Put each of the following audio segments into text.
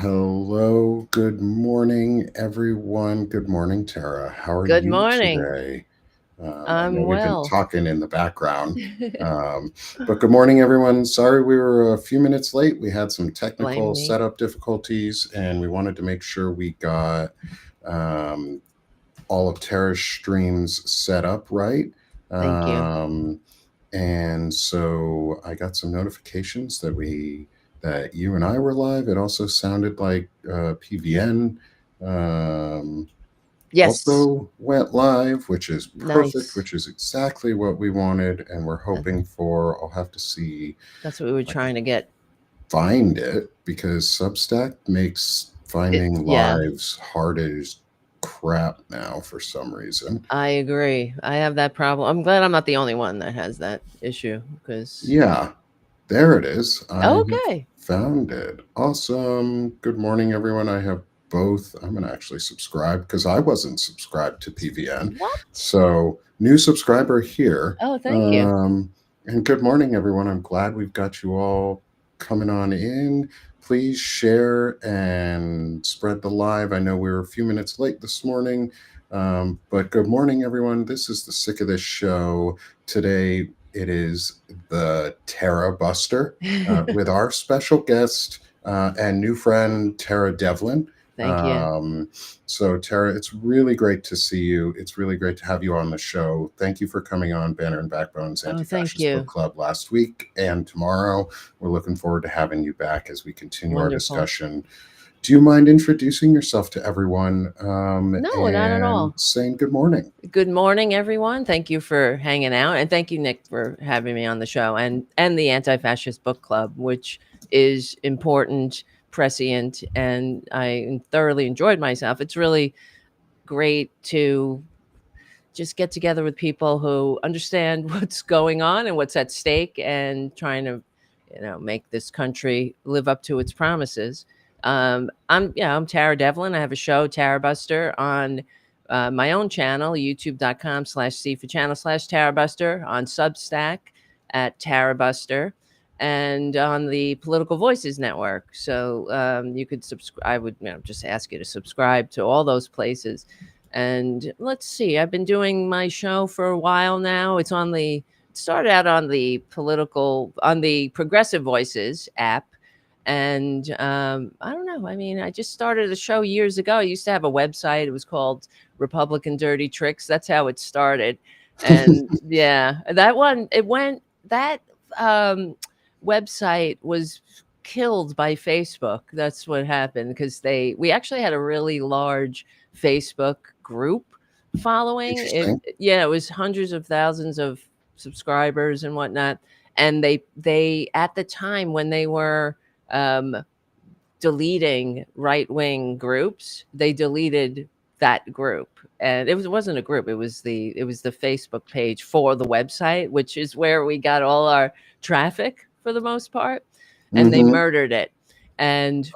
Hello, good morning, everyone. Good morning, Tara. How are Good you morning. today? I know I'm we've been well. talking in the background, but good morning, everyone. Sorry we were a few minutes late. We had some technical Blame me. setup difficulties, and we wanted to make sure we got um, all of Tara's streams set up right. Thank you. Um, and so I got some notifications that you and I were live. It also sounded like PVN um, Yes. also went live, which is perfect, Nice. which is exactly what we wanted, and we're That- hoping for. I'll have to see That's what we were if I can trying to get. find it because Substack makes finding Yeah, lives hard as crap now for some reason. I agree. I have that problem. I'm glad I'm not the only one that has that issue because, Yeah, there it is. I have okay. found it. Awesome. Good morning, everyone. I have both. I'm going to actually subscribe because I wasn't subscribed to PVN. What? So, new subscriber here. Oh, thank you. Um, and good morning, everyone. I'm glad we've got you all coming on in. Please share and spread the live. I know we were a few minutes late this morning, but good morning, everyone. This is the Sick of This Show. Today, it is the Tarabuster with our special guest and new friend, Tara Devlin. Thank you. Um, so, Tara, it's really great to see you. It's really great to have you on the show. Thank you for coming on Banner and Backbone's Oh, Anti thank Fascist Book you. Club last week and tomorrow. We're looking forward to having you back as we continue our Wonderful. discussion. Do you mind introducing yourself to everyone No, not at and all. saying good morning? Good morning, everyone. Thank you for hanging out, and thank you, Nick, for having me on the show, and the Anti-Fascist Book Club, which is important, prescient, and I thoroughly enjoyed myself. It's really great to just get together with people who understand what's going on and what's at stake, and trying to, make this country live up to its promises. I'm Tara Devlin. I have a show, Tarabuster, on my own channel, youtube.com/C for channel/Tarabuster, on Substack at Tarabuster, and on the Political Voices Network. So you could subscribe. I would, just ask you to subscribe to all those places. And let's see, I've been doing my show for a while now. It started out on the Progressive Voices app. And I don't know. I mean, I just started a show years ago. I used to have a website. It was called Republican Dirty Tricks. That's how it started. And yeah, that um, website was killed by Facebook. That's what happened because we actually had a really large Facebook group following. Interesting. Yeah, it was hundreds of thousands of subscribers and whatnot. And they at the time when they were um, deleting right wing groups, they deleted that group. And it wasn't a group, it was the Facebook page for the website, which is where we got all our traffic for the most part. And they Mm-hmm. murdered it. And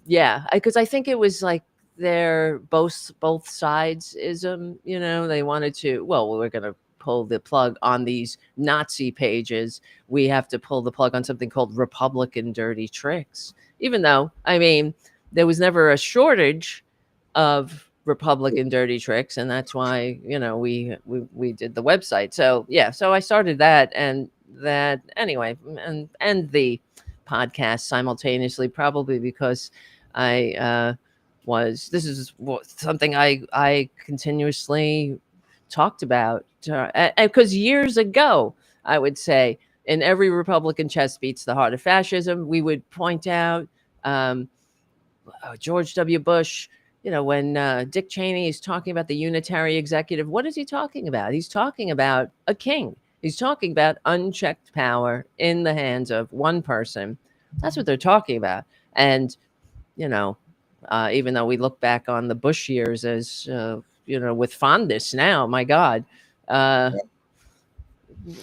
yeah, because I think it was like their both sides ism. They wanted to. Well, we're gonna pull the plug on these Nazi pages. We have to pull the plug on something called Republican Dirty Tricks. Even though, I mean, there was never a shortage of Republican Dirty Tricks, and that's why we did the website. So yeah, so I started that, and that anyway, and the podcast simultaneously, probably because I was this is something I continuously talked about, because years ago, I would say, in every Republican chess beats the heart of fascism, we would point out um, George W. Bush. When Dick Cheney is talking about the unitary executive, what is he talking about? He's talking about a king. He's talking about unchecked power in the hands of one person. That's what they're talking about. And, you know, even though we look back on the Bush years as, with fondness now, my God, uh,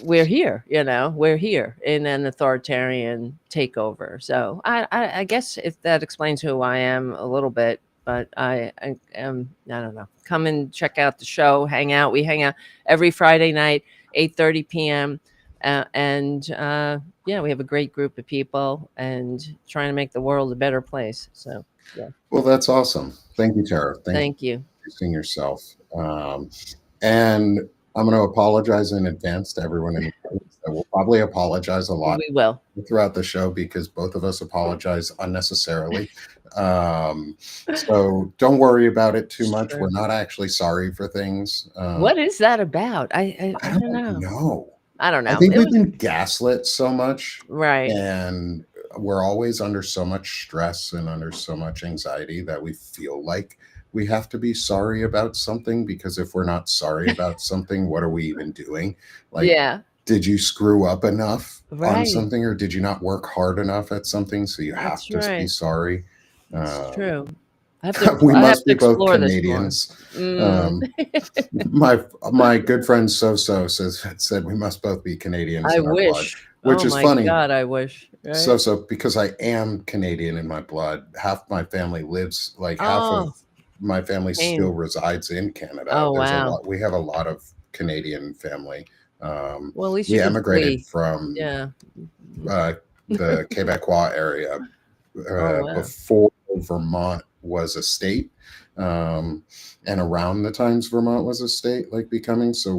we're here in an authoritarian takeover. So I guess if that explains who I am a little bit, but I am, I don't know. Come and check out the show, hang out. We hang out every Friday night, 8:30 p.m. And yeah, we have a great group of people and trying to make the world a better place. So Yeah. Well, that's awesome. Thank you, Tara. Thank you Thank you. for introducing yourself. And I'm going to apologize in advance to everyone in the audience that will probably apologize a lot We will. throughout the show because both of us apologize unnecessarily. Um, so don't worry about it too It's much. true. We're not actually sorry for things. What is that about? I I don't don't know. know. I don't I know. think It we've was been gaslit so much, right. and we're always under so much stress and under so much anxiety that we feel like we have to be sorry about something, because if we're not sorry about something, what are we even doing? Like, Yeah. did you screw up enough on Right. something, or did you not work hard enough at something so you have That's to be right. sorry? It's Um, true. we I have must to be both explore this more. Canadians. Mm. Um, my good friend So said we must both be Canadians I in our blood, wish. which Oh is my funny. god, I wish, right? Because I am Canadian in my blood. Half my family lives, like half of Oh, my family still pain. resides in Canada. Oh, There's a wow. lot. We have a lot of Canadian family. Um, Well, at least you we can emigrated flee. from Yeah. uh, the Quebecois area Oh, wow. before Vermont was a state, um, and around the times Vermont was a state, like becoming. So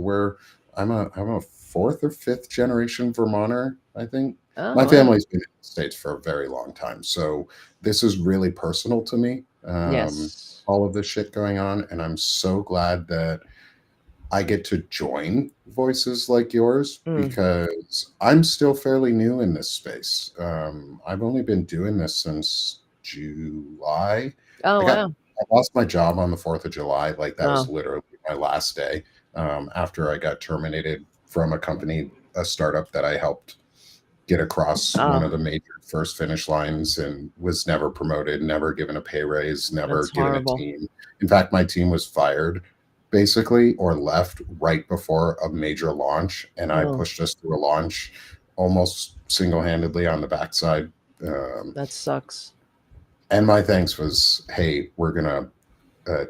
I'm a fourth or fifth generation Vermonter, I think. Oh, My wow. family's been in the states for a very long time, so this is really personal to me. Yes. All of this shit going on, and I'm so glad that I get to join voices like yours Mm. because I'm still fairly new in this space. I've only been doing this since July. Oh, wow. I lost my job on the 4th of July. Like, that was Oh. literally my last day, after I got terminated from a company, a startup that I helped get across one Oh, of the major first finish lines, and was never promoted, never given a pay raise, never that's given a horrible. team. In fact, my team was fired basically, or left right before a major launch, and I Oh, pushed us through a launch almost single-handedly on the backside. Um, that sucks. and my thanks was, hey, we're gonna uh,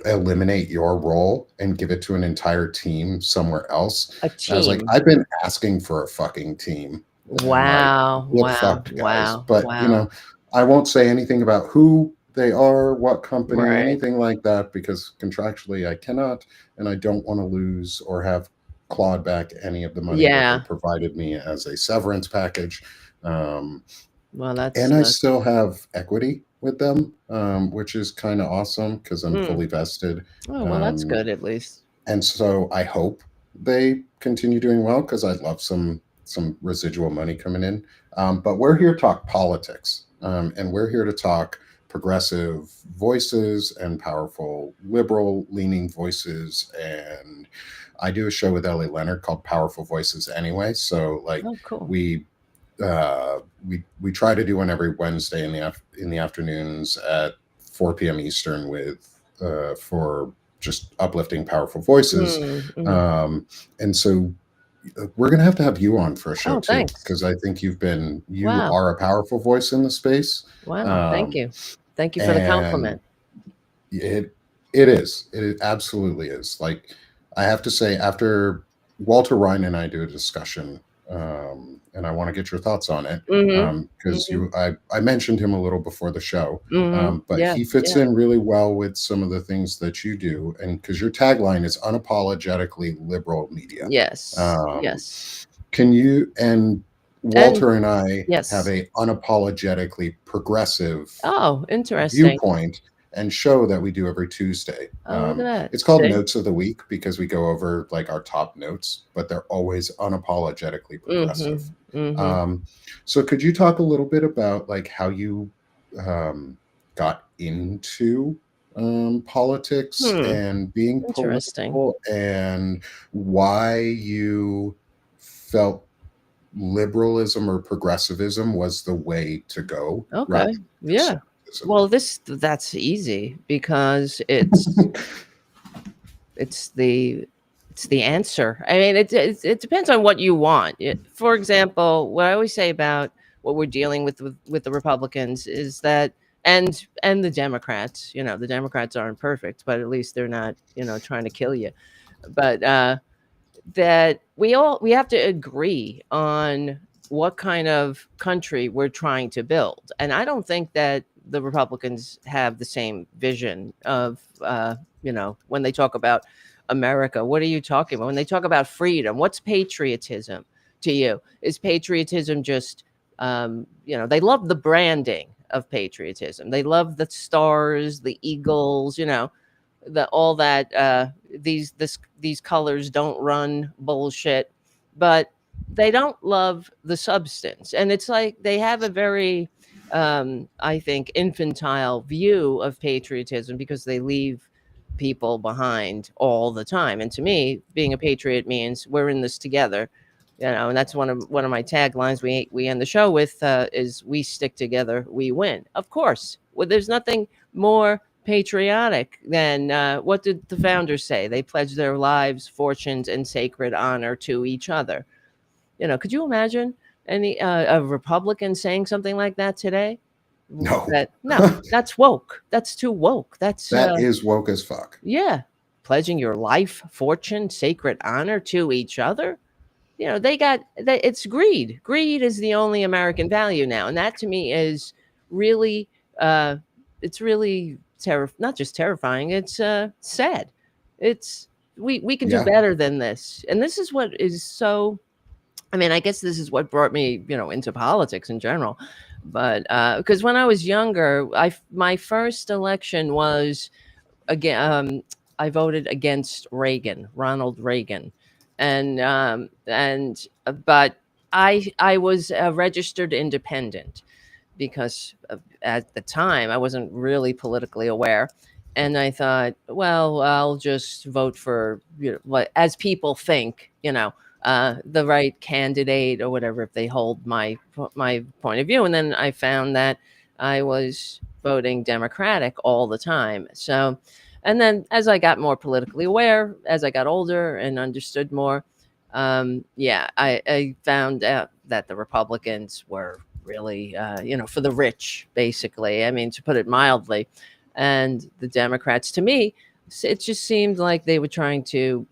eliminate your role and give it to an entire team somewhere else. A And I was like, team. I've been asking for a fucking team. And like, Wow. get Wow. fucked, guys. Wow. But Wow. I won't say anything about who they are, what company, Right. anything like that, because contractually I cannot, and I don't want to lose or have clawed back any of the money that they Yeah. provided me as a severance package. Um, Well, that's and I that's still have equity with them, which is kind of awesome because I'm mm. fully vested. Oh, well, that's Um, good at least. and so I hope they continue doing well because I'd love some residual money coming in. But we're here to talk politics, and we're here to talk progressive voices and powerful liberal leaning voices. And I do a show with Ellie Leonard called Powerful Voices anyway. So like, Oh, cool. we we try to do one every Wednesday in the afternoons at 4 p.m. Eastern, with for just uplifting powerful voices. Mm, mm. Um, and so we're gonna have you on for a show Oh, too, thanks. because I think you Wow. are a powerful voice in the space. Wow. Thank Um, you. Thank you for the and compliment. it absolutely is. Like, I have to say, after Walter Ryan and I do a discussion, and I want to get your thoughts on it, Mhm. because Mhm. I mentioned him a little before the show, Mhm. but Yeah. he fits Yeah. in really well with some of the things that you do, and because your tagline is unapologetically liberal media. Yes. um, Yes. can you and And Walter and I have yes. a unapologetically progressive Oh, interesting. viewpoint and show that we do every Tuesday. Oh, look at that. It's called See? Notes of the Week because we go over like our top notes, but they're always unapologetically progressive. Mhm. Mhm. Um, so could you talk a little bit about like how you um, got into politics Hmm. and being Interesting. political, and why you felt liberalism or progressivism was the way to go rather Okay. than Yeah. conservatism? Well, that's easy because it's the it's the answer. I mean, it depends on what you want. For example, what I always say about what we're dealing with the Republicans is that and the Democrats, the Democrats aren't perfect, but at least they're not, trying to kill you. But that we have to agree on what kind of country we're trying to build. And I don't think that the Republicans have the same vision of, when they talk about America. What are you talking about? When they talk about freedom, what's patriotism to you? Is patriotism just, they love the branding of patriotism. They love the stars, the eagles, the all that these colors don't run bullshit, but they don't love the substance. And it's like they have a very, I think, infantile view of patriotism because they leave people behind all the time. And to me, being a patriot means we're in this together. And that's one of my taglines we end the show with, is "We stick together, we win." Of course, well, there's nothing more patriotic than, what did the founders say? They pledged their lives, fortunes, and sacred honor to each other. Could you imagine a Republican saying something like that today? No. That no, that's woke. That's too woke. That's That is woke as fuck. yeah, pledging your life, fortune, sacred honor to each other. It's greed. Greed is the only American value now, and that to me is really, it's really not just terrifying. It's sad. It's we can do Yeah. better than this, and this is what is so. I mean, I guess this is what brought me, into politics in general. But because when I was younger, my first election was again. I voted against Ronald Reagan, but I was a registered independent because at the time I wasn't really politically aware. And I thought, well, I'll just vote for, what as people think, the right candidate or whatever, if they hold my point of view. And then I found that I was voting Democratic all the time. So, and then as I got more politically aware, as I got older and understood more, I found out that the Republicans were really, for the rich, basically. I mean, to put it mildly. And the Democrats, to me, it just seemed like they were trying to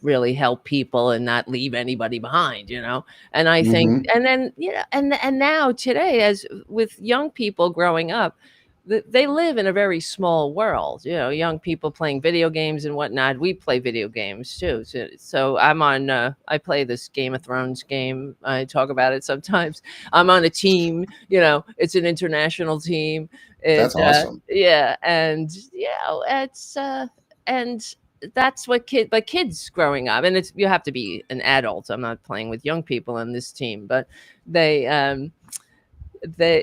really help people and not leave anybody behind. And I think, Mm-hmm. and then, and now today, as with young people growing up, they live in a very small world. Young people playing video games and whatnot. We play video games too. So I'm on. I play this Game of Thrones game. I talk about it sometimes. I'm on a team. It's an international team. That's awesome. Yeah, and it's and that's what kids growing up, and you have to be an adult. I'm not playing with young people on this team, but they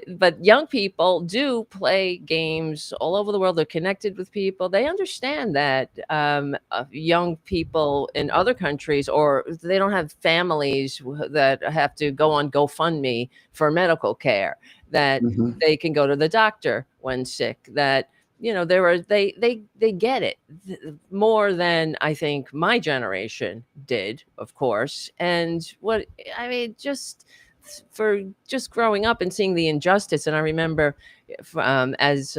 but young people do play games all over the world. They're connected with people. They understand that, young people in other countries, or they don't have families that have to go on GoFundMe for medical care, that Mm-hmm. they can go to the doctor when sick, that they get it more than I think my generation did, of course. And what I mean, for just growing up and seeing the injustice. And I remember, as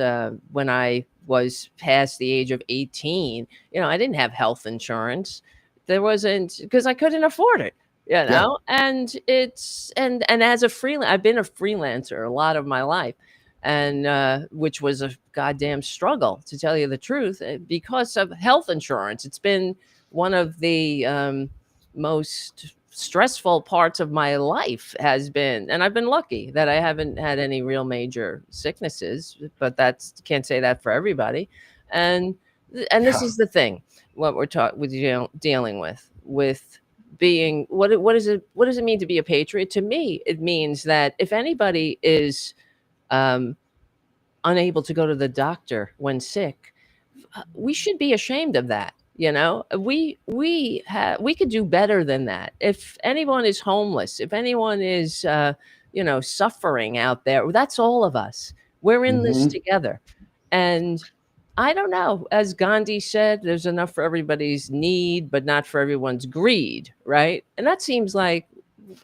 when I was past the age of 18, I didn't have health insurance. There wasn't, because I couldn't afford it. Yeah. And it's and as a freelance, I've been a freelancer a lot of my life, and which was a goddamn struggle, to tell you the truth, because of health insurance. It's been one of the, most stressful parts of my life, has been, and I've been lucky that I haven't had any real major sicknesses, but that's, can't say that for everybody. And this Yeah. is the thing, what we're talking with, dealing with being, what does it mean to be a patriot? To me, it means that if anybody is, um, unable to go to the doctor when sick, we should be ashamed of that. We could do better than that. If anyone is homeless, if anyone is, suffering out there, that's all of us. We're in this Mm-hmm. together. And I don't know, as Gandhi said, there's enough for everybody's need, but not for everyone's greed, right? And that seems like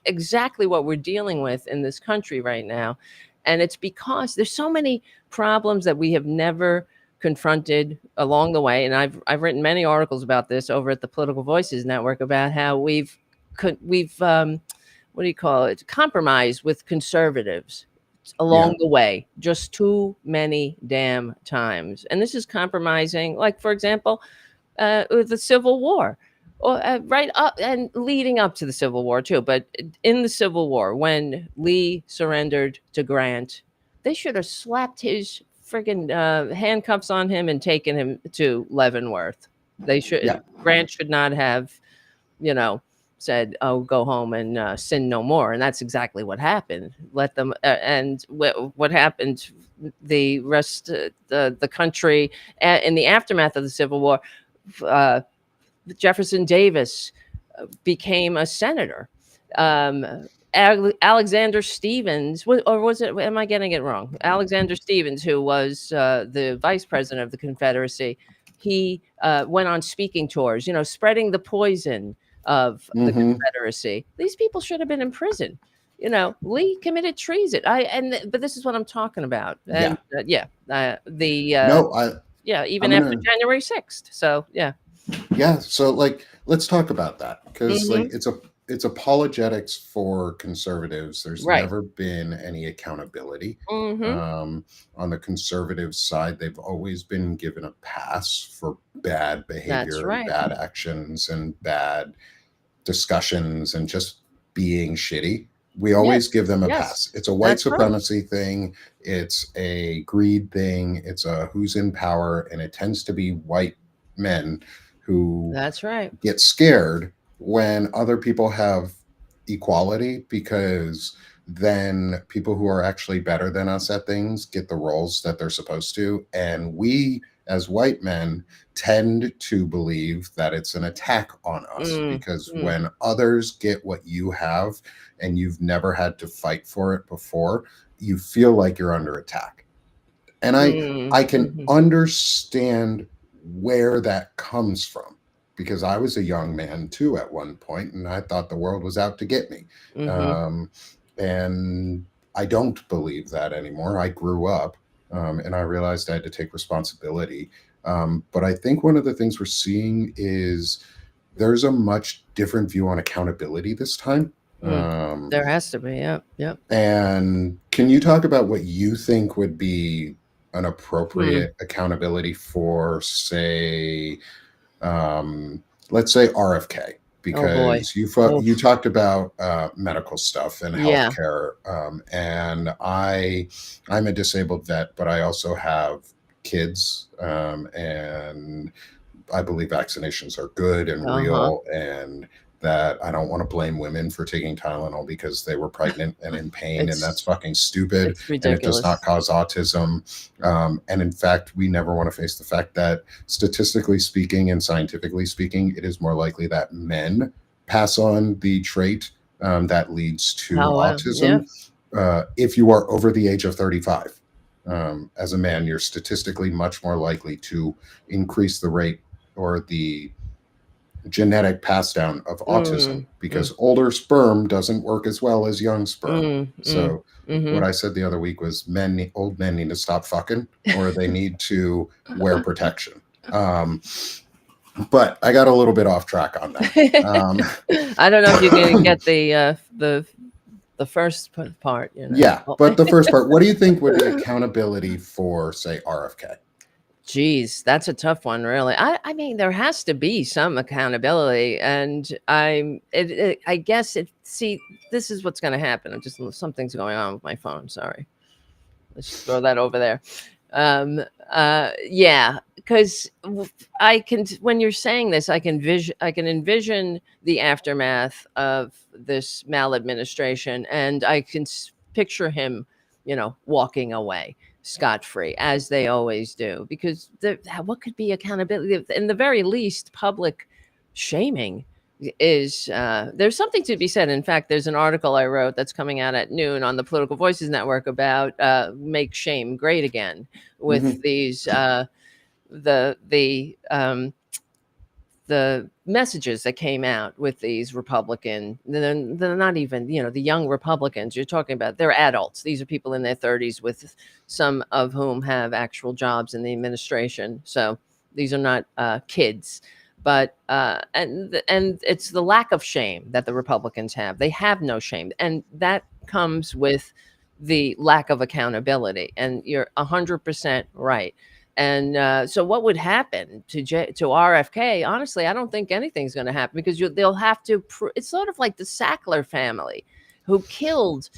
exactly what we're dealing with in this country right now. And it's because there's so many problems that we have never confronted along the way. And I've written many articles about this over at the Political Voices Network, about how we've what do you call it, compromised with conservatives along Yeah. the way, just too many damn times. And this is compromising, like, for example, with the Civil War, or right up and leading up to the Civil War too. But in the Civil War, when Lee surrendered to Grant, they should have slapped his friggin' handcuffs on him and taken him to Leavenworth. They Yeah. should. Grant should not have, you know, said, "Oh, go home and sin no more," and that's exactly what happened. Let them, and what happened? The rest, the country, in the aftermath of the Civil War, uh, Jefferson Davis became a senator. Alexander Stevens, or was it? Am I getting it wrong? Alexander Stevens, who was the vice president of the Confederacy, he went on speaking tours, spreading the poison of the Hmm. Confederacy. These people should have been in prison. Lee committed treason. But this is what I'm talking about. And Yeah. the No, I'm even after gonna. January 6th. So yeah. Yeah, so like let's talk about that because like Hmm. it's apologetics for conservatives. There's Right. never been any accountability. Hmm. Um, on the conservative side, they've always been given a pass for bad That's behavior and right. bad actions and bad discussions and just being shitty. We Yes. always give them a Yes. pass. It's a white That's right. supremacy thing. It's a greed thing. It's a who's in power. And it tends to be white men who That's right. get scared when other people have equality because then people who are actually better than us at things get the roles that they're supposed to. And we, as white men, tend to believe that it's an attack on us Mm, because mm, when others get what you have and you've never had to fight for it before, you feel like you're under attack. And I can mhm, understand where that comes from because I was a young man too at one point and I thought the world was out to get me. mhm, Um, and I don't believe that anymore. I grew up and I realized I had to take responsibility. But I think one of the things we're seeing is there's a much different view on accountability this time. mm. Um, There has to be. Yep. Yep. and can you talk about what you think would be an Hmm. appropriate accountability for, say, um, let's say RFK? Oh boy. Because you Oof. talked about medical stuff and Yeah. healthcare, and I'm a disabled vet, but I also have kids, and I believe vaccinations are good and Uh-huh. real, and that I don't want to blame women for taking Tylenol because they were pregnant and in pain, and that's It's fucking stupid, it's and it does not ridiculous. cause autism. And in fact, we never want to face the fact that statistically speaking and scientifically speaking, it is more likely that men pass on the trait that leads to Oh wow. Yeah. autism if you are over the age of 35. As a man, you're statistically much more likely to increase the rate or the genetic pass down of autism Mm, mm, because older sperm doesn't work as well as young sperm. mm, mm, So what mhm. I said the other week was old men need to stop fucking or they need to wear protection. Um, but I got a little bit off track on that. I don't know if you're gonna get the first part. Yeah, Oh. but the first part, what do you think would be accountability for, say, RFK? Geez, that's a tough one, really. I mean, there has to be some accountability, and I guess it. See, this is what's going to happen. Something's going on with my phone. Sorry, let's just throw that over there. Um, yeah, because I can. When you're saying this, I can envision the aftermath of this maladministration, and I can picture him, walking away scot free, as they always do. Because what could be accountability? In the very least, public shaming is there's something to be said. In fact, there's an article I wrote that's coming out at noon on the Political Voices Network about make shame great again, with Hmm. these the messages that came out with these Republican, they're not even, the young Republicans you're talking about, they're adults. These are people in their 30s, with some of whom have actual jobs in the administration. So these are not kids. But and it's the lack of shame that the Republicans have. They have no shame, and that comes with the lack of accountability. And you're 100% right. And so, what would happen to RFK? Honestly, I don't think anything's going to happen, because they'll have to. It's sort of like the Sackler family, who killed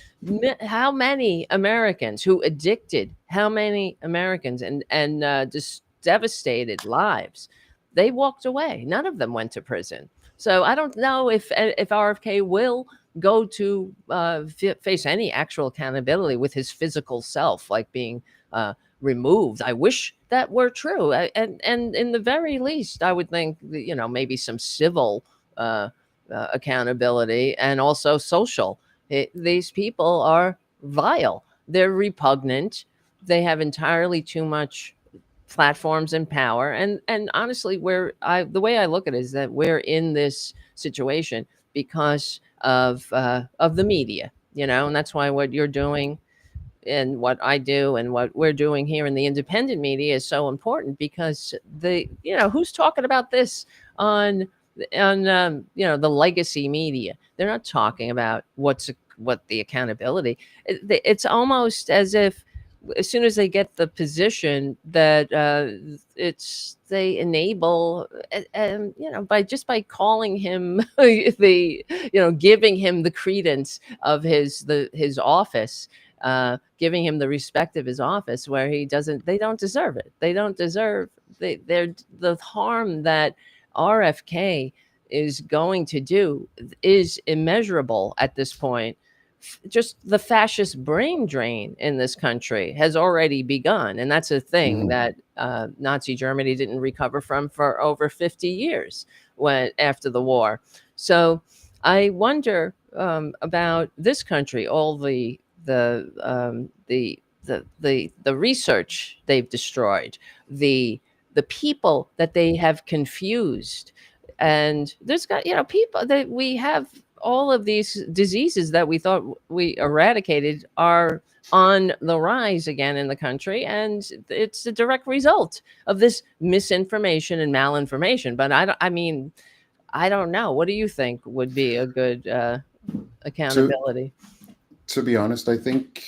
how many Americans, who addicted how many Americans, and just devastated lives. They walked away. None of them went to prison. So I don't know if RFK will go to face any actual accountability with his physical self, like being removed. I wish that were true, and in the very least, I would think maybe some civil uh, accountability, and also social. These people are vile. They're repugnant. They have entirely too much platforms and power. And honestly, the way I look at it is that we're in this situation because of the media, and that's why what you're doing and what I do and what we're doing here in the independent media is so important, because who's talking about this on the legacy media? They're not talking about what the accountability. It's almost as if, as soon as they get the position, that it's they enable, and by calling him giving him the credence of his office, giving him the respect of his office, where they don't deserve it. They don't deserve they're the harm that RFK is going to do is immeasurable at this point. Just the fascist brain drain in this country has already begun, and that's a thing Mhm. that Nazi Germany didn't recover from for over 50 years after the war. So I wonder about this country, all the research they've destroyed, the people that they have confused. And there's got people that we have, all of these diseases that we thought we eradicated are on the rise again in the country, and it's a direct result of this misinformation and malinformation. But I don't know. What do you think would be a good To accountability? to be honest, I think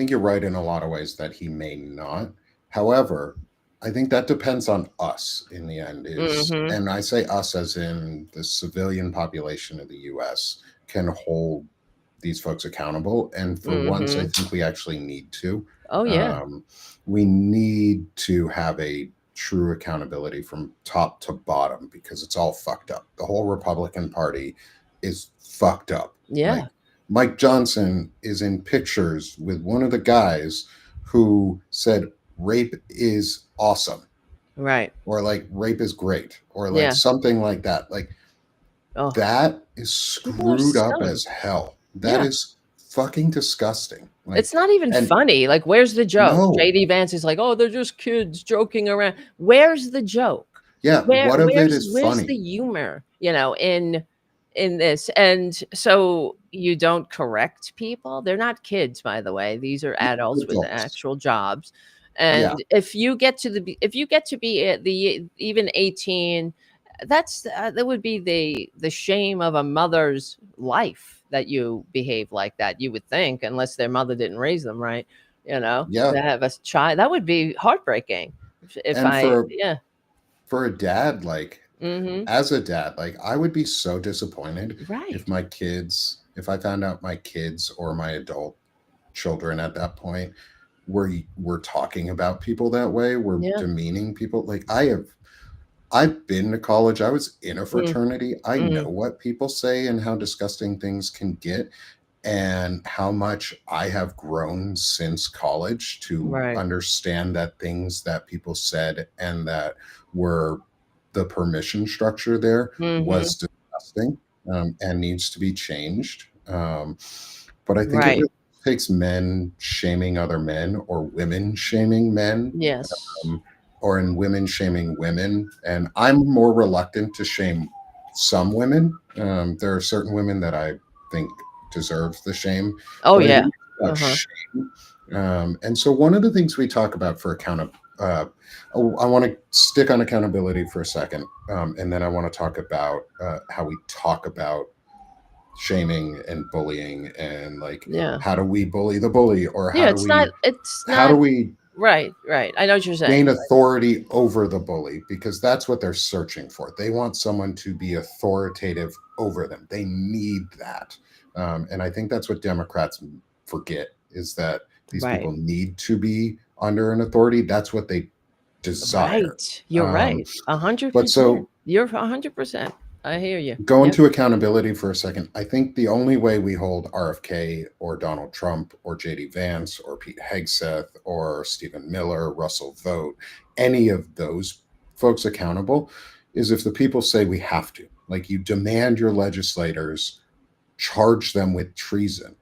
you're right in a lot of ways that he may not. However, I think that depends on us in the end. Mhm. And I say us as in the civilian population of the U.S. can hold these folks accountable, and for once, I Mhm. think we actually need to. Oh yeah. Um, we need to have a true accountability from top to bottom, because it's all fucked up. The whole Republican Party is fucked up. Yeah. Like, Mike Johnson is in pictures with one of the guys who said rape is awesome, Right. or like rape is great, or like Yeah. something like that. Like, Oh, that is people are screwed up silly. as hell. That Yeah. is fucking disgusting. Like, It's not even and funny. Like, where's the joke? no, JD Vance is like, "Oh, they're just kids joking around." Where's the joke? yeah, what of it is Where's the funny? humor, in this? And so you don't correct people. They're not kids, by the way. These are adults with Adults. actual jobs. Yeah, And if you get to be at the even 18, that would be the shame of a mother's life, that you behave like that, you would think, unless their mother didn't raise them right, yeah. to have a child. That would be heartbreaking. If And I Yeah. for a dad, like, Mhm. as a dad, like, I would be so disappointed Right. if I found out my kids or my adult children at that point were talking about people that way, were Yeah. demeaning people. Like, I've been to college. I was in a Mm, fraternity. I mm. know what people say and how disgusting things can get, and how much I have grown since college to Right. understand that things that people said and that were the permission structure there Mhm. was disgusting, and needs to be changed. But I think it Right. really takes men shaming other men, or women shaming men, Yes. or in women shaming women. And I'm more reluctant to shame some women. There are certain women that I think deserve the shame, Oh, but I yeah. think it's about Uh-huh. shame. And so one of the things we talk about for I want to stick on accountability for a second, and then I want to talk about how we talk about shaming and bullying, and like, Yeah. how do we bully the bully, or Yeah, it's not it's how do not we right, right. I know what you're gain saying. authority over the bully, because that's what they're searching for. They want someone to be authoritative over them. They need that. And I think that's what Democrats forget, is that these Right. people need to be under an authority. That's what they desire. Right. You're Um, right. A hundred but percent. so You're 100%. I hear you. go Yep. into accountability for a second. I think the only way we hold RFK or Donald Trump or JD Vance or Pete Hegseth or Stephen Miller, Russell Vogt, any of those folks accountable is if the people say we have to. Like, you demand your legislators charge them with treason,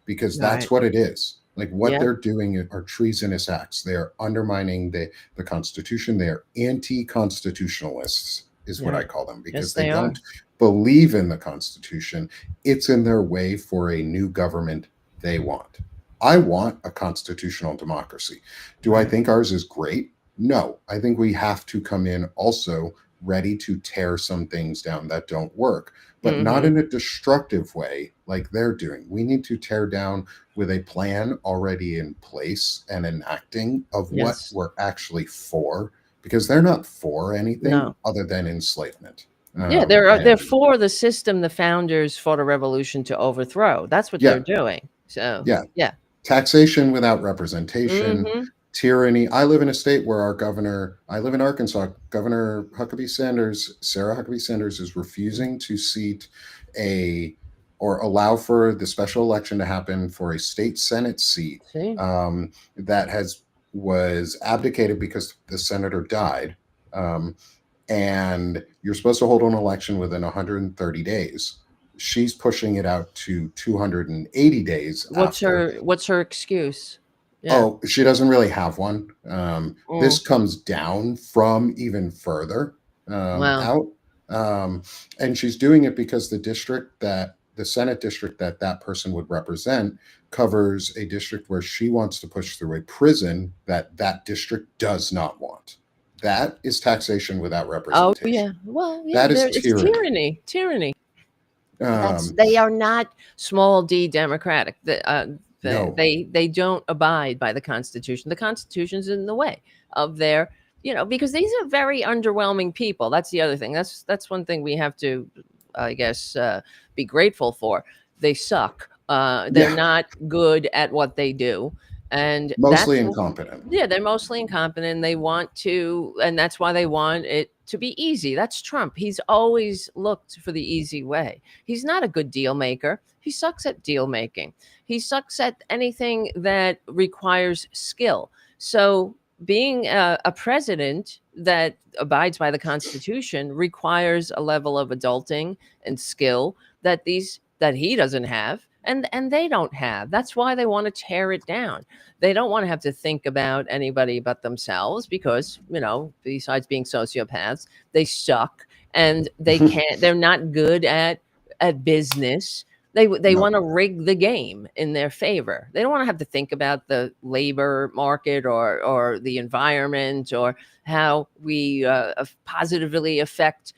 because Right. that's what it is. Like, what Yep. they're doing are treasonous acts. They are undermining the Constitution. They are anti-constitutionalists, is what Yeah. I call them, Yes, because they they are. don't believe in the Constitution. It's in their way for a new government they want. I want a constitutional democracy. Do I Right. think ours is great? No. I think we have to come in also ready to tear some things down that don't work, but not Mhm. in a destructive way like they're doing. We need to tear down with a plan already in place and enacting of what Yes. we're actually for, because they're not for anything No. other than enslavement. Yeah, they're And for the system the founders fought a revolution to overthrow. That's what they're yeah, doing. So, yeah, yeah. taxation without representation, Mhm. tyranny. I live in a state where our governor, I live in Arkansas, Governor Huckabee Sanders, Sarah Huckabee Sanders, is refusing to seat a or allow for the special election to happen for a state Senate seat See? that has was abdicated because the senator died. Um, and you're supposed to hold an election within 130 days. She's pushing it out to 280 days after. What's her excuse? Yeah. Oh, she doesn't really have one. This Mm. comes down from even further Wow. out. Um, and she's doing it because the Senate district that that person would represent covers a district where she wants to push through a prison that that district does not want. That is taxation without Oh, representation. yeah. Well, yeah, That is it's tyranny. tyranny. Tyranny. That's Um, they are not small d democratic. no, They don't abide by the Constitution. The Constitution's in the way of their, because these are very underwhelming people. That's the other thing. That's one thing we have to, I guess, be grateful for. They suck. They're yeah, not good at what they do, and mostly incompetent. yeah, they're mostly incompetent. They want to, and that's why they want it to be easy. That's Trump. He's always looked for the easy way. He's not a good deal maker. He sucks at deal making. He sucks at anything that requires skill. So, being a president that abides by the Constitution requires a level of adulting and skill that he doesn't have, and they don't have. That's why they want to tear it down. They don't want to have to think about anybody but themselves because, besides being sociopaths, they suck and they're not good at business. They No. want to rig the game in their favor. They don't want to have to think about the labor market or the environment or how we positively affect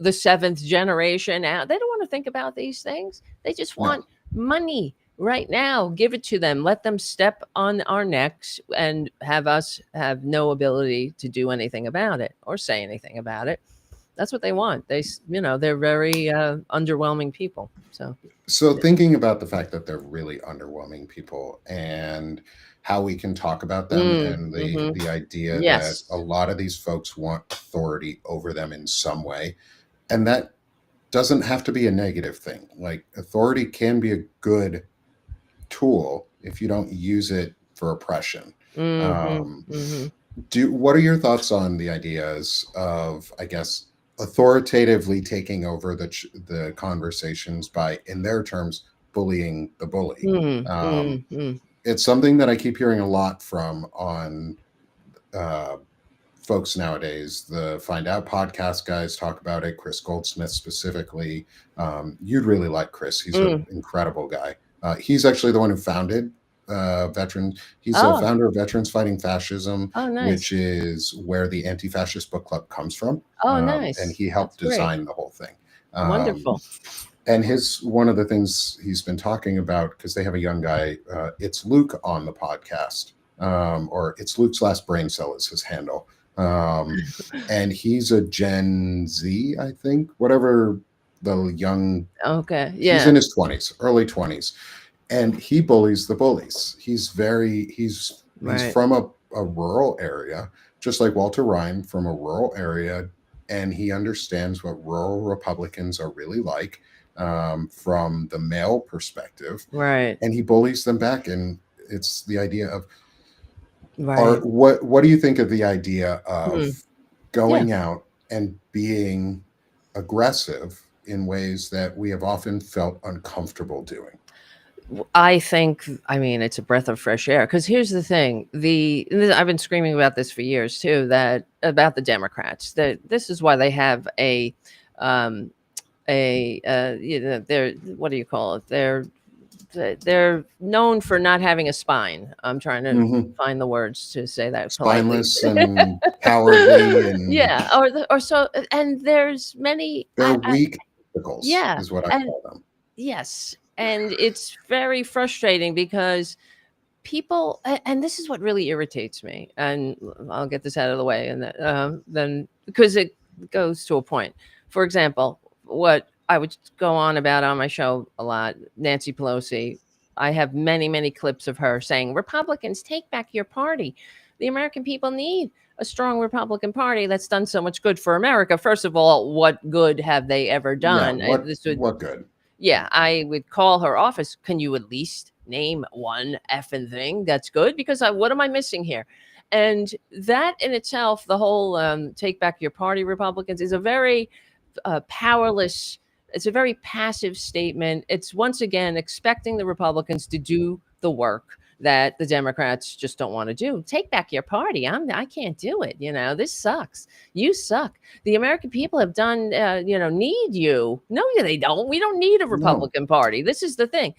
the seventh generation out. They don't want to think about these things. They just No. want money right now. Give it to them. Let them step on our necks and have us have no ability to do anything about it or say anything about it. That's what they want. They're very underwhelming people. So, So yeah. thinking about the fact that they're really underwhelming people, and how we can talk about them, and Mm-hmm. the idea that a Yes. lot of these folks want authority over them in some way, and that doesn't have to be a negative thing. Like, authority can be a good tool if you don't use it for oppression. Mm-hmm. Um, Mm-hmm. what are your thoughts on the ideas of, I guess, authoritatively taking over the conversations by, in their terms, bullying the bully? Um, Mm-hmm. it's something that I keep hearing a lot from on uh, folks nowadays. The Find Out podcast guys talk about it. Chris Goldsmith specifically. You'd really like Chris. He's an Mm. incredible guy. He's actually the one who founded veteran. He's a Oh. founder of Veterans Fighting Fascism, Oh, nice. which is where the Anti-Fascist Book Club comes from. Oh, And nice. he That's helped great. design the whole thing. Um, Wonderful. And his one of the things he's been talking about, because they have a young guy, it's Luke on the podcast, or it's Luke's last brain cell is his handle, and he's a Gen Z, I think, whatever the young. Okay. He's Yeah. in his 20s, early 20s, and he bullies the bullies. He's Right. from a rural area, just like Walter Ryan, from a rural area, and he understands what rural Republicans are really like, from the male perspective, Right. and he bullies them back. And it's the idea of, Right. what do you think of the idea of Hmm. Yeah. going out and being aggressive in ways that we have often felt uncomfortable doing? I think, I mean, it's a breath of fresh air. Because here's the thing: I've been screaming about this for years too. That about the Democrats. That this is why they have um, they're, what do you call it? They're known for not having a spine. I'm trying to Hmm. find the words to say that politely. Spineless and cowardly, and Yeah, or so. And there's many. they're weak tentacles, Yeah, is what I and call them. yes, and it's very frustrating because people, and this is what really irritates me, and I'll get this out of the way, and then because it goes to a point. For example, what I would go on about on my show a lot, Nancy Pelosi. I have many clips of her saying, "Republicans, take back your party. The American people need a strong Republican Party that's done so much good for America." First of all, what good have they ever Yeah, done? This would what good? Yeah, I would call her office. Can you at least name one effing thing that's good? Because what am I missing here? And that in itself, the whole take back your party, Republicans, is a very powerless, it's a very passive statement. It's once again expecting the Republicans to do the work that the Democrats just don't want to do. Take back your party. I can't do it. This sucks. You suck. The American people have done, need you. No, they don't. We don't need a No. Republican Party. This is the thing.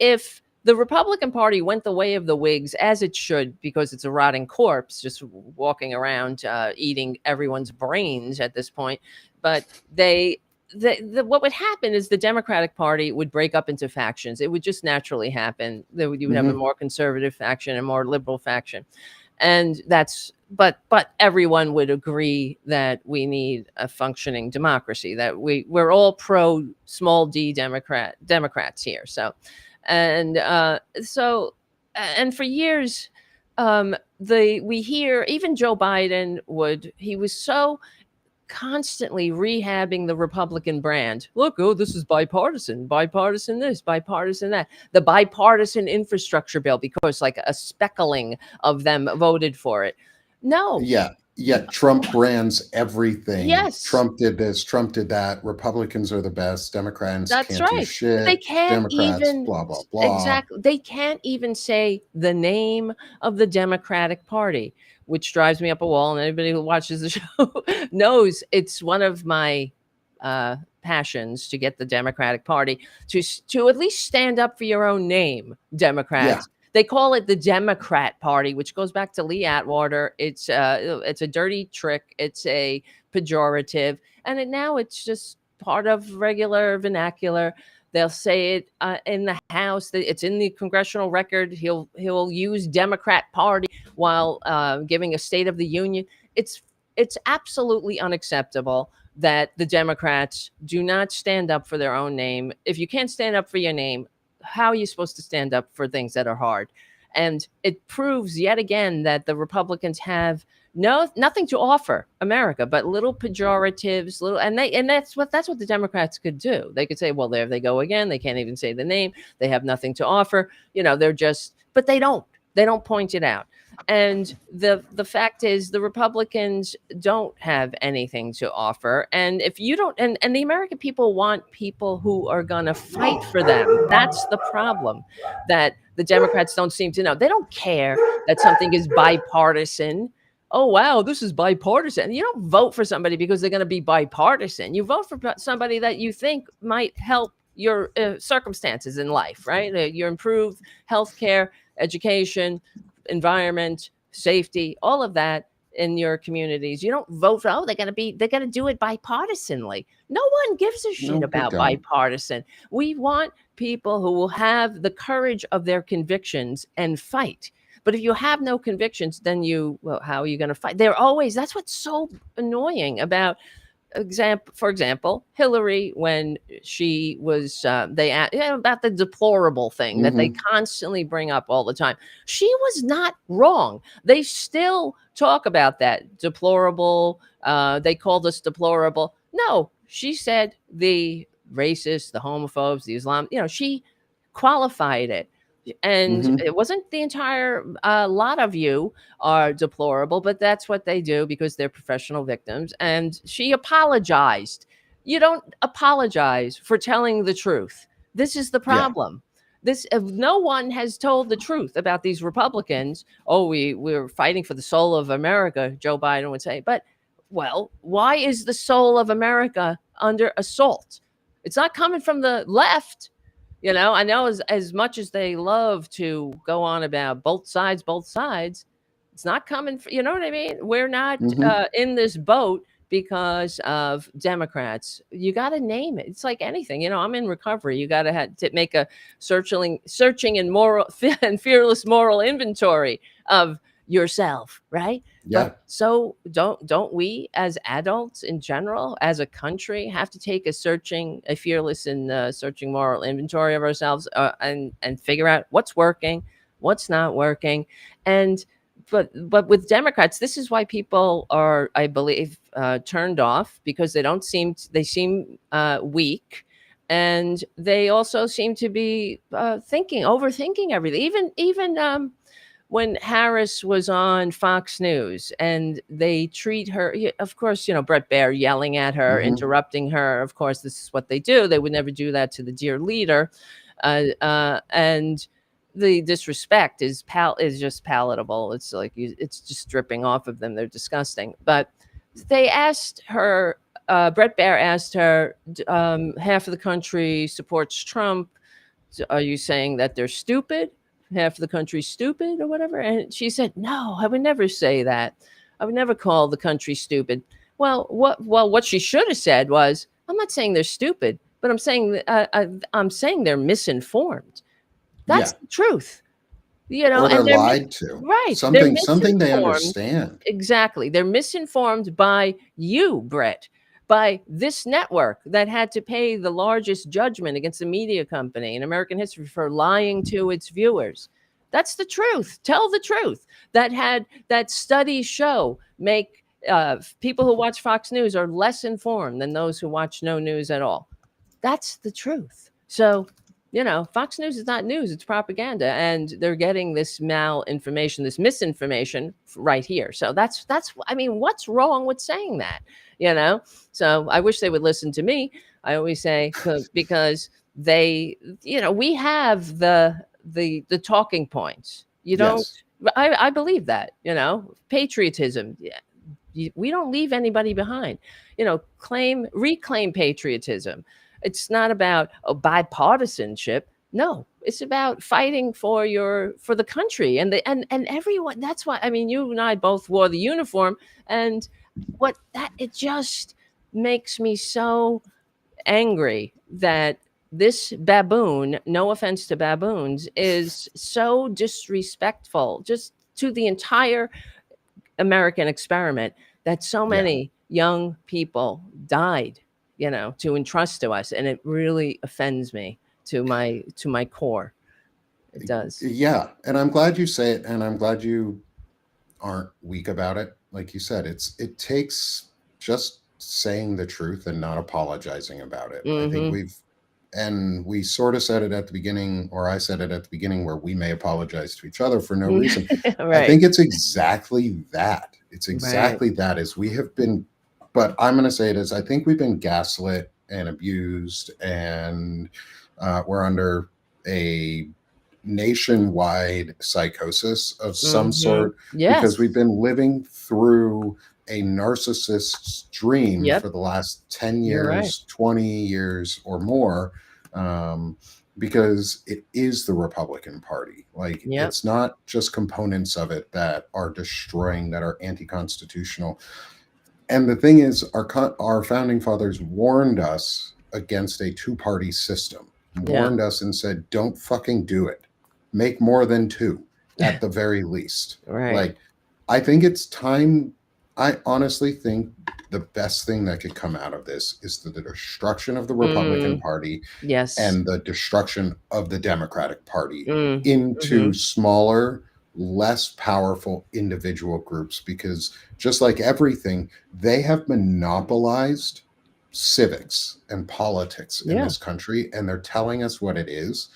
If the Republican Party went the way of the Whigs, as it should, because it's a rotting corpse just walking around eating everyone's brains at this point. But what would happen is the Democratic Party would break up into factions. It would just naturally happen. You would have a Hmm. more conservative faction and more liberal faction, and but everyone would agree that we need a functioning democracy. That we're all pro small d Democrats here. And for years, we hear even Joe Biden he was so constantly rehabbing the Republican brand. Look, oh, this is bipartisan this, bipartisan that. The bipartisan infrastructure bill, because like a speckling of them voted for it. No. Yeah, yeah. Trump brands everything. Yes. Trump did this. Trump did that. Republicans are the best. Democrats That's can't do right. But they shit. can't Democrats, even blah blah blah. exactly they can't even say the name of the Democratic Party, which drives me up a wall. And anybody who watches the show knows it's one of my passions to get the Democratic Party to at least stand up for your own name, Yeah, Democrats. They call it the Democrat Party, which goes back to Lee Atwater. It's a dirty trick. It's a pejorative, and now it's just part of regular vernacular. They'll say it in the House. It's in the congressional record. He'll use Democrat Party while giving a State of the Union. It's absolutely unacceptable that the Democrats do not stand up for their own name. If you can't stand up for your name, how are you supposed to stand up for things that are hard? And it proves yet again that the Republicans have nothing to offer America but little pejoratives, and that's what the Democrats could do. They could say, well, there they go again. They can't even say the name. They have nothing to offer. They're just, but they don't. They don't point it out. And the fact is, the Republicans don't have anything to offer. And if you don't, and the American people want people who are going to fight for them. That's the problem that the Democrats don't seem to know. They don't care that something is bipartisan. Oh, wow, this is bipartisan. You don't vote for somebody because they're going to be bipartisan. You vote for somebody that you think might help your circumstances in life, right? Your improved health care, education, environment, safety, all of that. in your communities. You don't vote for, oh, they got to do it bipartisanly. No one gives a shit No, we about don't. bipartisan. We want people who will have the courage of their convictions and fight. But if you have no convictions, then well, how are you going to fight? That's what's so annoying about for example, Hillary, when she was about the deplorable thing that they Hmm. constantly bring up all the time. She was not wrong. They still talk about that deplorable. They called us deplorable. No, she said the racists, the homophobes, the Islam. She qualified it. And Hmm. it wasn't the entire lot of you are deplorable, but that's what they do because they're professional victims. And she apologized. You don't apologize for telling the truth. This is the Yeah. problem. This if no one has told the truth about these Republicans. Oh, we're fighting for the soul of America, Joe Biden would say. But well, why is the soul of America under assault? It's not coming from the left. I know as much as they love to go on about both sides, it's not coming. You know what I mean? We're not Hmm. in this boat because of Democrats. You got to name it. It's like anything. I'm in recovery. You got to have to make a searching and moral and fearless moral inventory of yourself, right? But Yeah. so don't we as adults in general, as a country, have to take a fearless and searching moral inventory of ourselves, and figure out what's working, what's not working, and but with Democrats, this is why people are, I believe, turned off because they seem weak, and they also seem to be overthinking everything. Even when Harris was on Fox News and they treat her, of course, Brett Baer yelling at her, Hmm. interrupting her. Of course, this is what they do. They would never do that to the dear leader. And the disrespect is just palatable. It's like it's just dripping off of them. They're disgusting. But they asked her, Brett Baer asked her, half of the country supports Trump. Are you saying that they're stupid? Half the country's stupid or whatever? And she said, no, I would never say that. I would never call the country stupid. What she should have said was, I'm not saying they're stupid, but I'm saying they're misinformed. That's Yeah. the truth. Or they're And lied to. they're Something they misinformed. understand. Exactly. They're misinformed by you, Brett, by this network that had to pay the largest judgment against a media company in American history for lying to its viewers. That's the truth. Tell the truth. That studies show make people who watch Fox News are less informed than those who watch no news at all. That's the truth. So, Fox News is not news, it's propaganda. And they're getting this malinformation, this misinformation right here. So I mean, what's wrong with saying that? You know? So I wish they would listen to me. I always say because we have the talking points. You don't Yes. I believe that, patriotism. Yeah, we don't leave anybody behind. Reclaim patriotism. It's not about bipartisanship. No, it's about fighting for the country and everyone. That's why, I mean, you and I both wore the uniform, and it just makes me so angry that this baboon, no offense to baboons, is so disrespectful just to the entire American experiment that so Yeah. many young people died, to entrust to us, and it really offends me to my core. It does. Yeah. And I'm glad you say it. And I'm glad you aren't weak about it. Like you said, it takes just saying the truth and not apologizing about it. I think Mm-hmm. we sort of said it at the beginning, or I said it at the beginning, where we may apologize to each other for no reason. I Right. think it's exactly that. It's Right. exactly that is we have been, but I'm going to say it is, I think we've been gaslit and abused, and we're under a nationwide psychosis of some Mm-hmm. sort because we've Yes. been living through a narcissist's dream Yep. for the last 10 You're right. years, 20 years, or more. Um, because it is the Republican Party. Like, Yep. it's not just components of it that are destroying, that are anti-constitutional. And the thing is, our founding fathers warned us against a two-party system, Yeah. warned us and said, don't fucking do it. Make more than two at the very least. Right. Like, I think it's time. I honestly think the best thing that could come out of this is the destruction of the Republican Mm, Party yes. and the destruction of the Democratic Party Mm, into mhm. smaller, less powerful individual groups, because just like everything, they have monopolized civics and politics in Yeah. this country, and they're telling us what it is.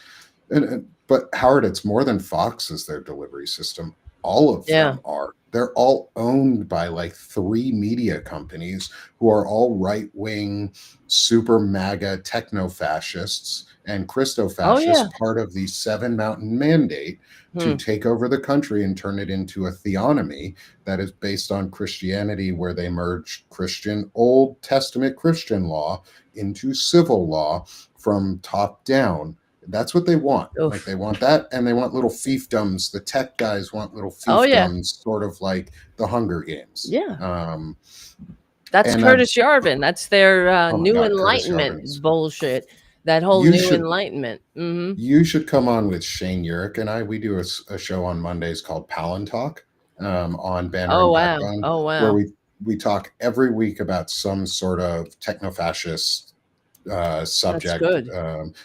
But Howard, it's more than Fox as their delivery system. All of Yeah. them are. They're all owned by like three media companies who are all right wing, super MAGA techno fascists and Christo Oh, yeah. fascists, part of the Seven Mountain Mandate to Hmm. take over the country and turn it into a theonomy that is based on Christianity, where they merge Christian, Old Testament Christian law into civil law from top down. That's what they want. Like, they Oof. want that, and they want little fiefdoms. The tech guys want little Oh, yeah. fiefdoms, sort of like the Hunger Games. Yeah. That's And I've, Curtis Yarvin. That's their oh my New God, Curtis Yarvin Enlightenment is. bullshit. That whole You New should Enlightenment. Mhm. you should come on with Shane Urich and I. We do a show on Mondays called Palin Talk, on Banner Oh, and wow. Backbone, Oh, where wow. we talk every week about some sort of techno fascist That's subject, good.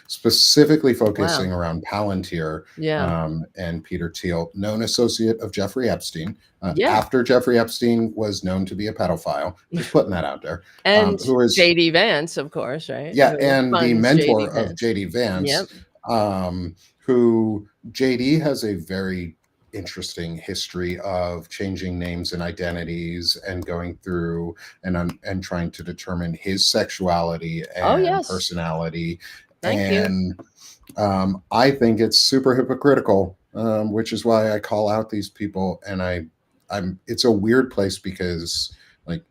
specifically focusing Wow. around Palantir, Yeah. and Peter Thiel, known associate of Jeffrey Epstein, Yeah. after Jeffrey Epstein was known to be a pedophile. Just putting that out there. And Who is, JD Vance, of course, right? yeah, Who and the funds JD mentor of Vance. JD Vance, Yep. who JD has a very interesting history of changing names and identities and going through and trying to determine his sexuality Oh, and yes. personality. Thank you. And I think it's super hypocritical, which is why I call out these people. And it's a weird place because, like,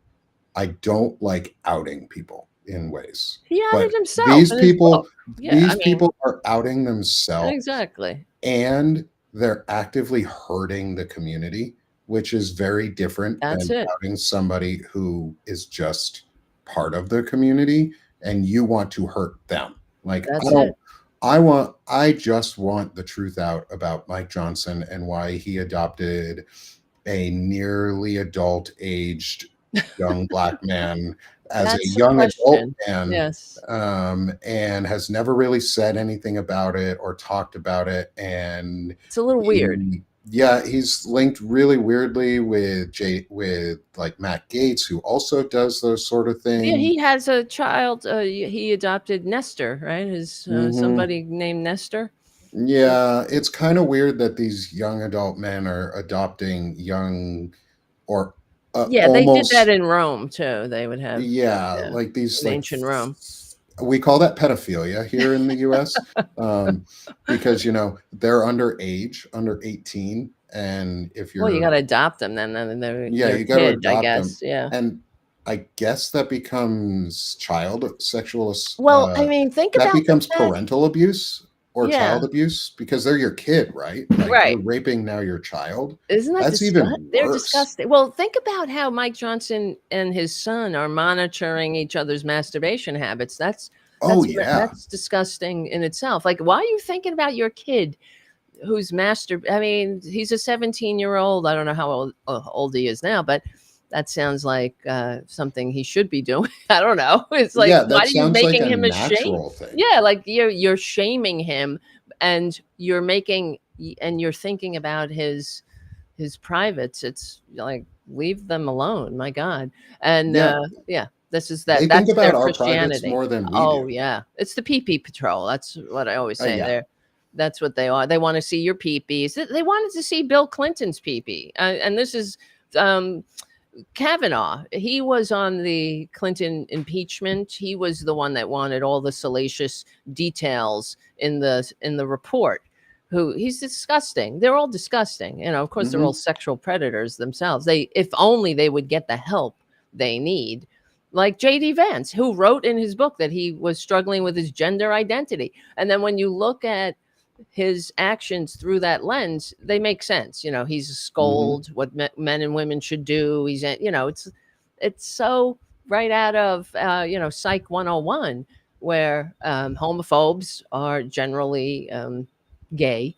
I don't like outing people in ways, He outed but himself in his book. Yeah, I these mean, people are outing themselves, exactly. and they're actively hurting the community, which is very different That's than it. outing somebody who is just part of the community and you want to hurt them. Like, That's it. I just want the truth out about Mike Johnson and why he adopted a nearly adult aged young black man as a That's the young adult question. man, Yes. and has never really said anything about it or talked about it. And It's a little weird. yeah, he's linked really weirdly with like Matt Gaetz, who also does those sort of Yeah, things. he has a child, he adopted Nestor, right? His, Hmm. somebody named Nestor. Yeah, it's kind of weird that these young adult men are adopting young, or Yeah, they did that almost, in Rome too. They would have, yeah, yeah, like these, in like, ancient Rome. we call that pedophilia here in the US, because they're underage, under 18, and if Well, you you're, gotta adopt them then they're yeah, their you got to kid, I adopt them. guess, yeah. And I guess that becomes Well, I mean, think that about the becomes fact. parental abuse or Yeah, child abuse, because they're your kid, right? Like, right. you're raping now your child. Isn't that That's disgust even they're worse. disgusting. Well, think about how Mike Johnson and his son are monitoring each other's masturbation habits. Oh yeah. That's disgusting in itself. Like, why are you thinking about your kid who's I mean, he's a 17-year-old. I don't know how old he is now, but that sounds like something he should be doing. I don't know. It's like, Yeah, why that are you sounds like making a him ashamed? natural thing. Yeah, like you're shaming him, and you're thinking about his privates. It's like, leave them alone. My God. And Yeah, yeah, this is they think that's their about our privates Christianity. more than we Oh do. yeah, it's the pee patrol. That's what I always say. Yeah. That's what they are. They want to see your peepees. They wanted to see Bill Clinton's peepee, and this is um, Kavanaugh. He was on the Clinton impeachment. He was the one that wanted all the salacious details in the report. Who he's disgusting. They're all disgusting. Of course, they're all Hmm. sexual predators themselves. If only they would get the help they need. like JD Vance, who wrote in his book that he was struggling with his gender identity. And then when you look at his actions through that lens, they make sense. He's a Hmm. scold, what men and women should do. It's so right out of Psych 101, where homophobes are generally gay.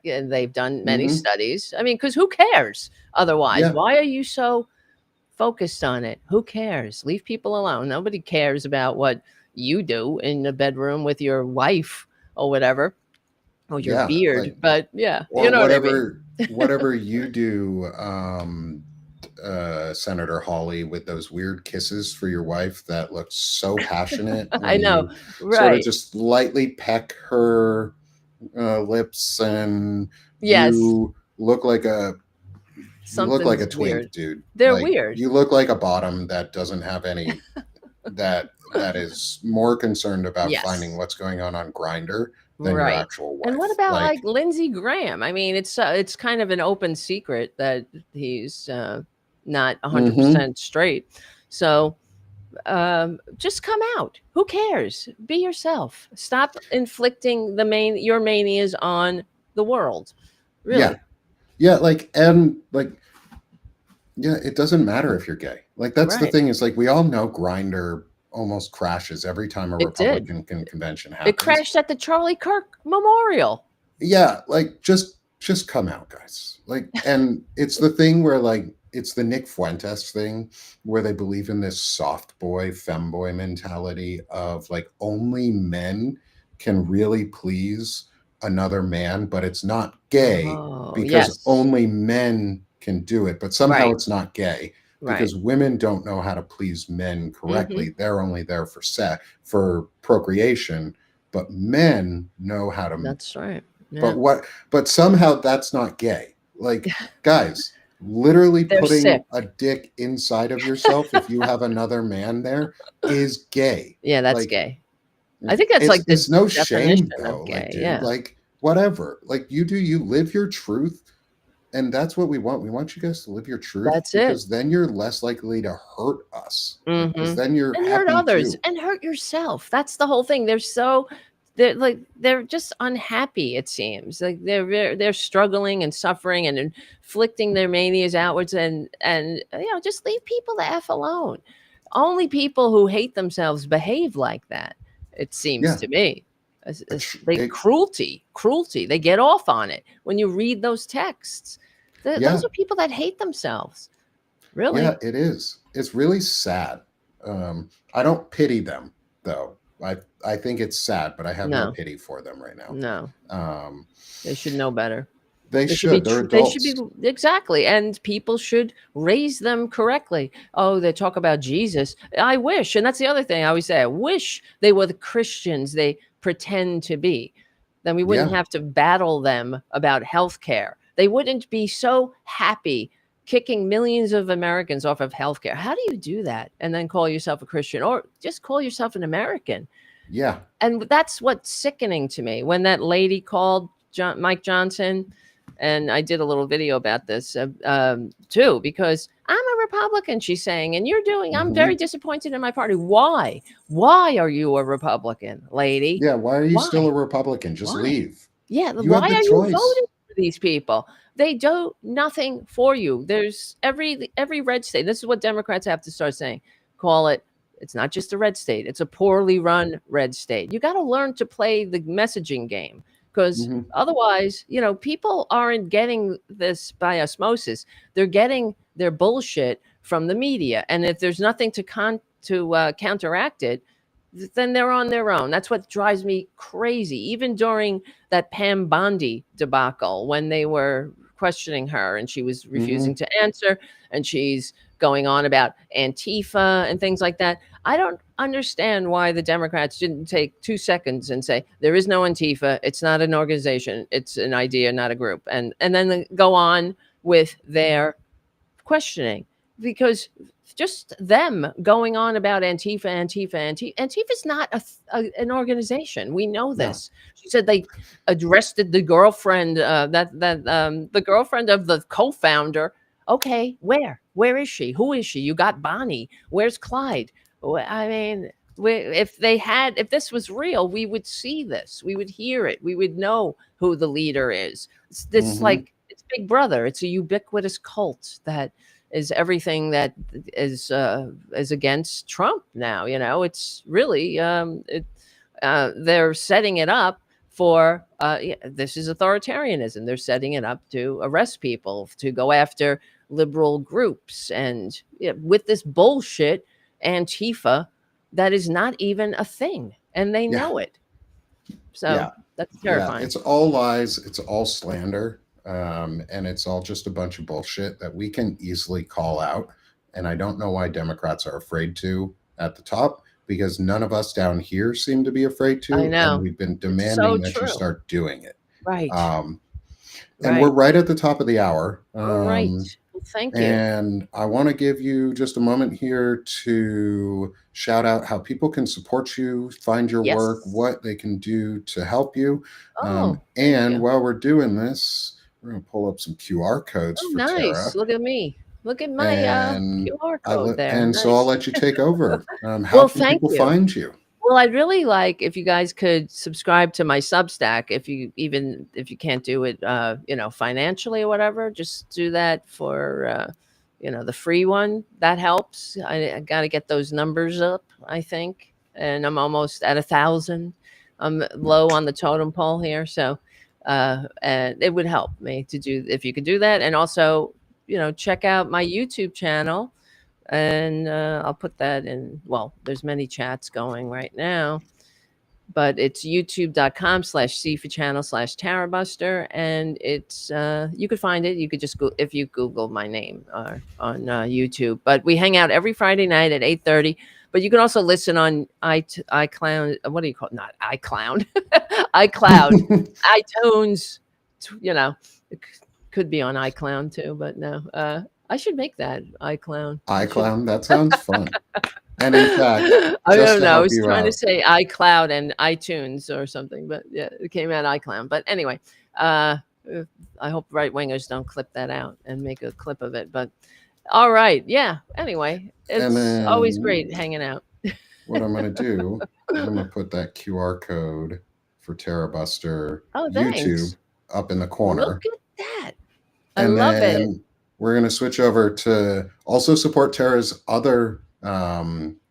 And they've done many Hmm. studies. I mean, because who cares otherwise? Yeah. Why are you so focused on it? Who cares? Leave people alone. Nobody cares about what you do in the bedroom with your wife or whatever, or your Yeah. beard. Like, But yeah, you or know what I mean. whatever you do, Senator Hawley, with those weird kisses for your wife that look so passionate I when know, you sort of right? just lightly peck her lips, and Yes, you look like a you look like something's a twink, weird. dude. They're Like, weird. you look like a bottom that doesn't have any, that is more concerned about finding Yes, what's going on Grinder than your right. actual And what wife. about like Like, Lindsey Graham? I mean, it's kind of an open secret that he's not mm-hmm. 100% straight. So just come out. Who cares? Be yourself. Stop inflicting your manias on the world. Yeah. Really. Yeah, like, and like, yeah, it doesn't matter if you're gay. Like, that's the Right. thing, is like, we all know Grinder almost crashes every time a It did. Republican convention It happens. crashed at the Charlie Kirk Memorial. Yeah, like, just come out, guys. Like, and it's the thing where, like, it's the Nick Fuentes thing, where they believe in this soft boy femboy mentality of like, only men can really please another man, but it's not gay Oh, because yes. only men can do it, but somehow Right. it's not gay Right. because women don't know how to please men Mhm. correctly. They're only there for for procreation, but men know how to. That's right. But Yeah. what? But somehow that's not gay. Like, guys, literally They're sick. putting a dick inside of yourself if you have another man there is gay. Yeah, that's Like, gay. I think that's like the it's no shame definition of though. Like, gay. dude, Yeah. like, whatever. Like, you live your truth, and that's what we want. We want you guys to live your truth, That's it. because then you're less likely to hurt us. Like, because Mhm. then you're And hurt happy others too. and hurt yourself. That's the whole thing. They're just unhappy, it seems. Like they're struggling and suffering and inflicting their manias outwards, and just leave people the F alone. Only people who hate themselves behave like that, it seems Yeah. to me. They It, cruelty. They get off on it when you read those texts. Those yeah. are people that hate themselves. Yeah, Really. it is. It's really sad. I don't pity them though. I think it's sad, but I have no No, pity for them right now. no. Um, They should know better. they They should be should. They're they should be adults. exactly, and people should raise them correctly. Oh, they talk about Jesus. I wish, and that's the other thing I always say. I wish they were the Christians they pretend to be. Then we wouldn't Yeah. have to battle them about health care. They wouldn't be so happy kicking millions of Americans off of health care. How do you do that and then call yourself a Christian, or just call yourself an American? Yeah. And that's what's sickening to me when that lady called Mike Johnson. And I did a little video about this too, because I'm a Republican, she's saying, and I'm very Hmm. disappointed in my party. Why? Why are you a Republican, lady? Yeah. Why are you still Why? a Republican? Just Why? leave. Yeah, You why had the are you choice. voting for these people? They do nothing for you. There's every red state. This is what Democrats have to start saying. Call it. It's not just a red state. It's a poorly run red state. You got to learn to play the messaging game, because Hmm. otherwise, people aren't getting this by osmosis. They're getting their bullshit from the media, and if there's nothing to counteract it, then they're on their own. That's what drives me crazy. Even during that Pam Bondi debacle, when they were questioning her and she was refusing Hmm. to answer, and she's going on about Antifa and things like that. I don't understand why the Democrats didn't take 2 seconds and say, there is no Antifa. It's not an organization. It's an idea, not a group. And then go on with their questioning, because just them going on about Antifa is not an organization. We know No. this. She said they arrested the girlfriend, the girlfriend of the co-founder. Okay, where is she? Who is she? You got Bonnie. Where's Clyde? I mean, if this was real, we would see this, we would hear it, we would know who the leader is. It's this Hmm. like it's Big Brother. It's a ubiquitous cult that is everything that is against Trump now. It's really they're setting it up for yeah, this is authoritarianism. They're setting it up to arrest people, to go after liberal groups, and with this bullshit Antifa that is not even a thing, and they Yeah, know it. So yeah, that's yeah. terrifying. It's all lies. It's all slander, and it's all just a bunch of bullshit that we can easily call out. And I don't know why Democrats are afraid to at the top, because none of us down here seem to be afraid I to, and know. we've been It's so demanding that you true. start doing it. Right. Um, and we're Right. right at the top of the hour. All right. Well, thank you. And I want to give you just a moment here to shout out how people can support you, find your work, Yes. what they can do to help you. Oh, thank And you. while we're doing this, we're going to pull up some QR codes Oh, for nice. Tara. Look at me. Look at my And QR code there. and so I'll Nice. let you take over. How Well, can thank people you. find you? Well, I'd really like if you guys could subscribe to my Substack. If you can't do it, financially or whatever, just do that for, the free one. That helps. I got to get those numbers up, I think, and I'm almost at 1,000. I'm low on the totem pole here, so and it would help me to do if you could do that, and also, check out my YouTube channel, and I'll put that in. Well, there's many chats going right now, but it's youtube.com/Seafood channel/Tarabuster, and it's you could find it. You could just go if you Google my name on YouTube. But we hang out every Friday night at 8:30. But you can also listen on iCloud. What do you call it? Not iCloud, iCloud, iTunes. You know, it could be on iCloud too, but no. I should make that iCloud. I should. iClown, that sounds fun. And in fact, I just don't to know. I help was you trying to out, say iCloud and iTunes or something, but yeah, it came out iCloud. But anyway, uh, I hope right wingers don't clip that out and make a clip of it. But all right, yeah. Anyway, and it's always great then hanging out. what I'm going to do is I'm going to put that QR code for Tarabuster Oh, YouTube thanks. up in the Look corner. at that. I And love it. then we're going to switch over to also support Tara's other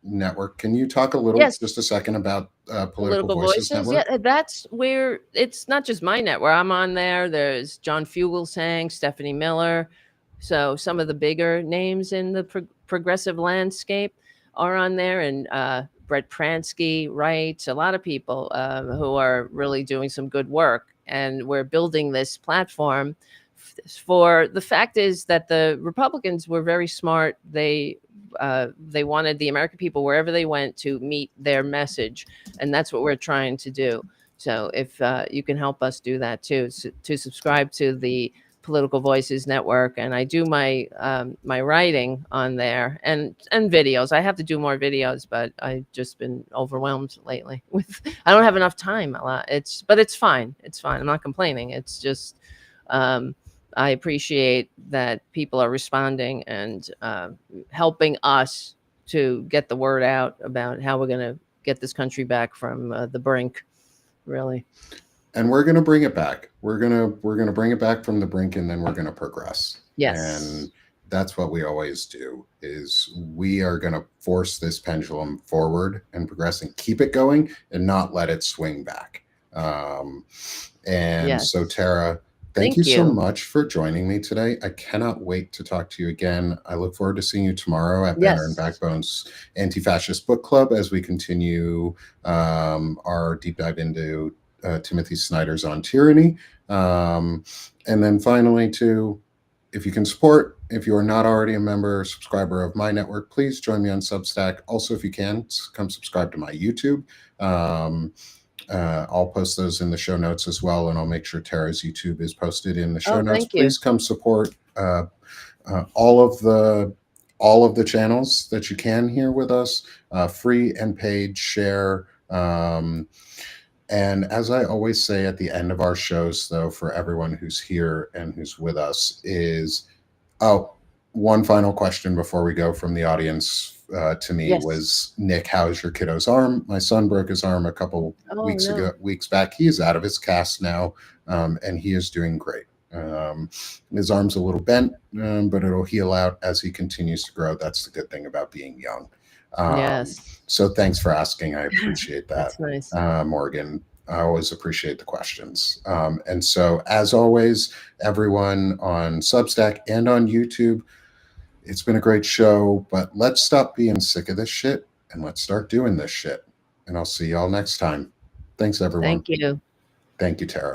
network. Can you talk a little, just Yes. a second, about Political Political Voices Voices. Yeah, Network? that's where it's not just my network. I'm on there. There's John Fugelsang, Stephanie Miller. So some of the bigger names in the progressive landscape are on there, and Brett Pransky writes. A lot of people who are really doing some good work, and we're building this platform. For the fact is that the Republicans were very smart. They wanted the American people wherever they went to meet their message, and that's what we're trying to do. So if you can help us do that too, to subscribe to the Political Voices Network, and I do my writing on there, and videos. I have to do more videos, but I've just been overwhelmed lately with. I don't have enough time a lot. But it's fine. It's fine. I'm not complaining. It's just. Um, I appreciate that people are responding and helping us to get the word out about how we're going to get this country back from the brink. Really, And we're going to bring it back. We're going to bring it back from the brink, and then we're going to progress. yes, And that's what we always do, is we are going to force this pendulum forward and progress and keep it going and not let it swing back. And so, yes. Tara, thank you Thank so you. much for joining me today. I cannot wait to talk to you again. I look forward to seeing you tomorrow at Banner and Yes. Backbone's Anti-Fascist Book Club as we continue our deep dive into Timothy Snyder's On Tyranny. And then finally, too, if you can support, if you are not already a member or subscriber of my network, please join me on Substack. Also, if you can, come subscribe to my YouTube. I'll post those in the show notes as well, and I'll make sure Tara's YouTube is posted in the show Oh, notes. thank you. Please come support all of the channels that you can here with us, free and paid. Share. And as I always say at the end of our shows, though, for everyone who's here and who's with us, is, oh, one final question before we go from the audience to me Yes. was, Nick, how's your kiddo's arm? My son broke his arm a couple Oh no. weeks back. He is out of his cast now, and he is doing great. His arm's a little bent, but it'll heal out as he continues to grow. That's the good thing about being young. Yes. So thanks for asking. I appreciate that, That's nice. Morgan. I always appreciate the questions. And so, as always, everyone on Substack and on YouTube, it's been a great show, but let's stop being sick of this shit and let's start doing this shit. And I'll see y'all next time. Thanks, everyone. Thank you. Thank you, Tara.